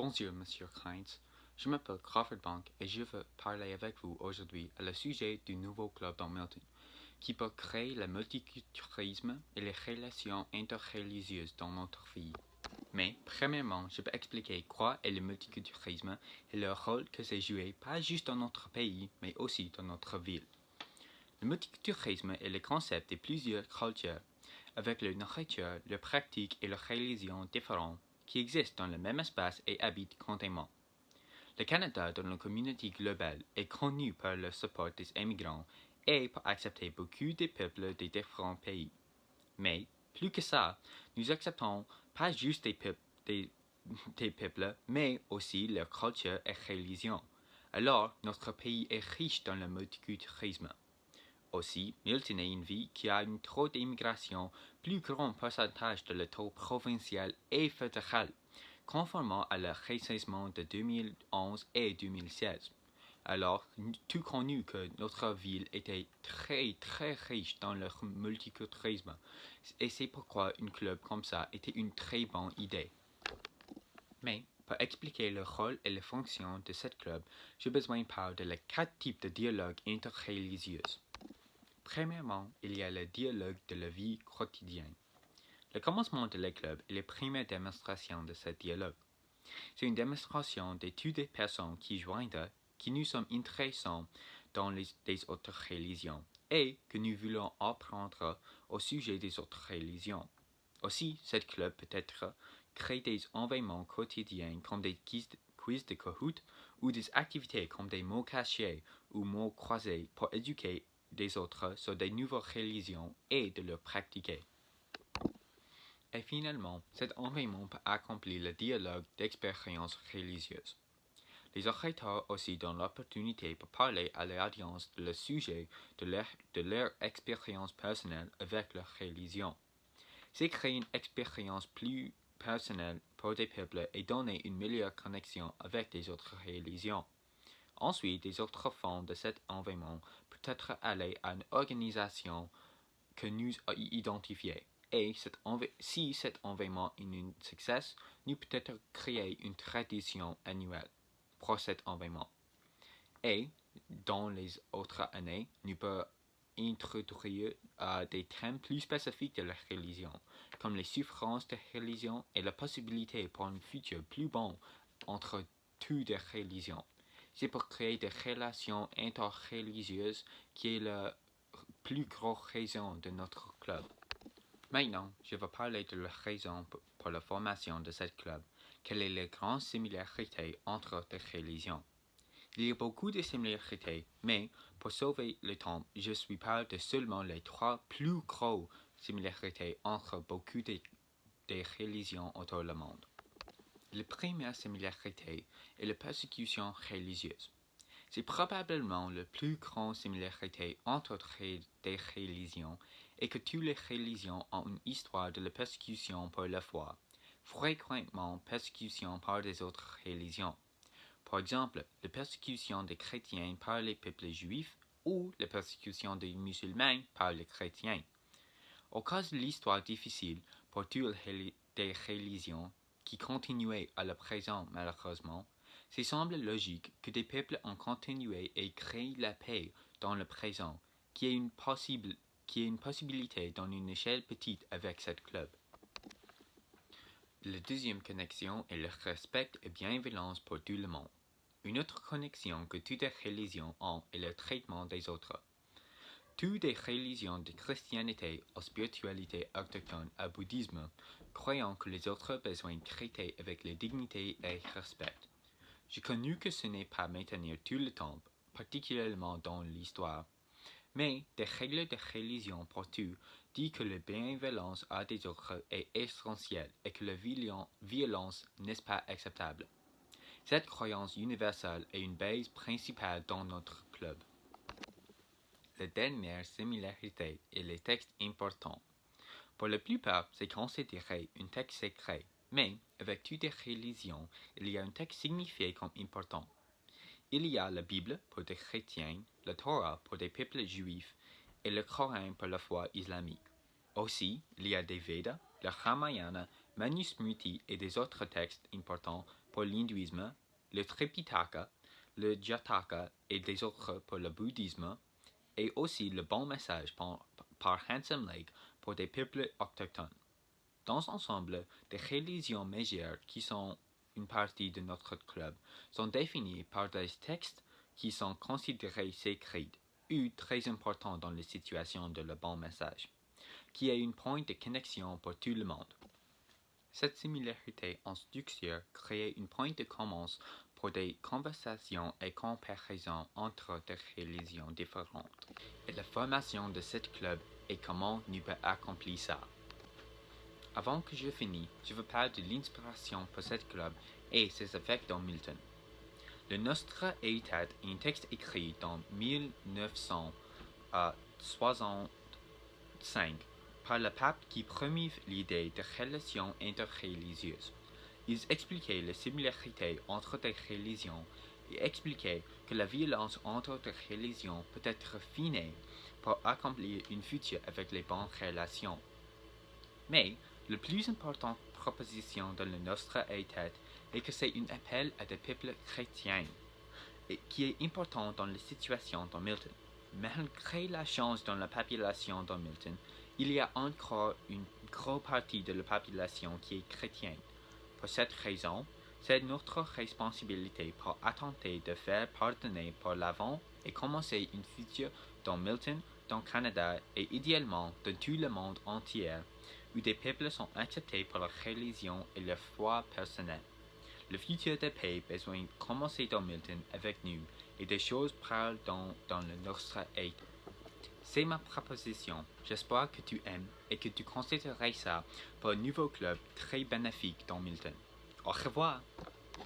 Bonjour, Monsieur Heinz. Je m'appelle Crawford Bank et je veux parler avec vous aujourd'hui à le sujet du nouveau club dans Milton, qui peut créer le multiculturalisme et les relations interreligieuses dans notre pays. Mais, premièrement, je vais expliquer quoi est le multiculturalisme et le rôle que c'est joué pas juste dans notre pays, mais aussi dans notre ville. Le multiculturalisme est le concept de plusieurs cultures, avec leur nourriture, leurs pratiques et leurs religions différentes, qui existent dans le même espace et habitent conjointement. Le Canada, dans la communauté globale, est connu par le support des immigrants et pour accepter beaucoup de peuples de différents pays. Mais, plus que ça, nous acceptons pas juste des peuples, mais aussi leur culture et religion. Alors, notre pays est riche dans le multiculturalisme. Aussi, Milton est une ville qui a un taux d'immigration plus grand pourcentage de le taux provincial et fédéral, conformément à le recensement de 2011 et 2016. Alors, tout connu que notre ville était très riche dans le multiculturalisme, et c'est pourquoi un club comme ça était une très bonne idée. Mais, pour expliquer le rôle et les fonctions de ce club, j'ai besoin de parler de les 4 types de dialogues interreligieux. Premièrement, il y a le dialogue de la vie quotidienne. Le commencement de le club est la première démonstration de ce dialogue. C'est une démonstration de toutes les personnes qui joignent, qui nous sommes intéressants dans les autres religions et que nous voulons apprendre au sujet des autres religions. Aussi, ce club peut être créer des événements quotidiens comme des quiz de Kahoot ou des activités comme des mots cachés ou mots croisés pour éduquer des autres sur des nouvelles religions et de les pratiquer. Et finalement, cet environnement peut accomplir le dialogue d'expériences religieuses. Les orateurs aussi donnent l'opportunité pour parler à l'audience de le sujet de leur expérience personnelle avec leur religion. C'est créer une expérience plus personnelle pour des peuples et donner une meilleure connexion avec les autres religions. Ensuite, les autres fonds de cet environnement peut-être aller à une organisation que nous identifions. Et si cet environnement est un succès, nous peut-être créer une tradition annuelle pour cet environnement. Et dans les autres années, nous pouvons introduire des thèmes plus spécifiques de la religion, comme les souffrances de religion et la possibilité pour un futur plus bon entre toutes les religions. C'est pour créer des relations interreligieuses qui est la plus grosse raison de notre club. Maintenant, je vais parler de la raison pour la formation de ce club. Quelle est la grande similarité entre les religions? Il y a beaucoup de similarités, mais pour sauver le temps, je suis parlé de seulement les 3 plus grosses similarités entre beaucoup de religions autour du monde. La première similarité est la persécution religieuse. C'est probablement la plus grande similarité entre des religions et que toutes les religions ont une histoire de la persécution pour la foi, fréquemment persécution par des autres religions. Par exemple, la persécution des chrétiens par les peuples juifs ou la persécution des musulmans par les chrétiens. Au cas de l'histoire difficile pour toutes les religions qui continuaient à la présent malheureusement, il semble logique que des peuples ont continué et créé la paix dans le présent, qui est une possibilité dans une échelle petite avec ce club. La deuxième connexion est le respect et bienveillance pour tout le monde. Une autre connexion que toutes les religions ont est le traitement des autres. Toutes les religions de christianité à spiritualité autochtone à bouddhisme croyant que les autres ont besoin de traiter avec la dignité et respect. J'ai connu que ce n'est pas maintenir tout le temps, particulièrement dans l'histoire, mais des règles de religion pour tout dit que la bienveillance à des autres est essentielle et que la violence n'est pas acceptable. Cette croyance universelle est une base principale dans notre club. La dernière similarité est les textes importants. Pour la plupart, c'est considéré un texte secret, mais avec toutes les religions, il y a un texte signifié comme important. Il y a la Bible pour des chrétiens, la Torah pour des peuples juifs et le Coran pour la foi islamique. Aussi, il y a des Védas, le Ramayana, Manusmriti et des autres textes importants pour l'hindouisme, le Tripitaka, le Jataka et des autres pour le bouddhisme, et aussi le bon message par Handsome Lake pour des peuples autochtones. Dans l'ensemble, des religions majeures qui sont une partie de notre club sont définies par des textes qui sont considérés sacrés ou très importants dans les situations de le bon message, qui est un point de connexion pour tout le monde. Cette similarité en structure crée un point de commence pour des conversations et comparaisons entre des religions différentes. Et la formation de ce club est comment nous pouvons accomplir ça. Avant que je finisse, je veux parler de l'inspiration pour ce club et ses effets dans Milton. Le Nostra Aetate est un texte écrit en 1965 par le pape qui promut l'idée de relations interreligieuses. Ils expliquaient les similarités entre des religions et expliquaient que la violence entre des religions peut être finée pour accomplir une future avec les bonnes relations. Mais la plus importante proposition dans le Nostra Aetate est que c'est un appel à des peuples chrétiens, et qui est important dans les situations dans Milton. Malgré la chance dans la population dans Milton, il y a encore une grosse partie de la population qui est chrétienne. Pour cette raison, c'est notre responsabilité pour attenter de faire pardonner par l'avant et commencer une future dans Milton, dans le Canada et idéalement dans tout le monde entier, où des peuples sont acceptés pour leur religion et leur foi personnelle. Le futur de paix a besoin de commencer dans Milton avec nous et des choses parlent dans le Nostra Aetate. C'est ma proposition. J'espère que tu aimes et que tu considérerais ça pour un nouveau club très bénéfique dans Milton. Au revoir!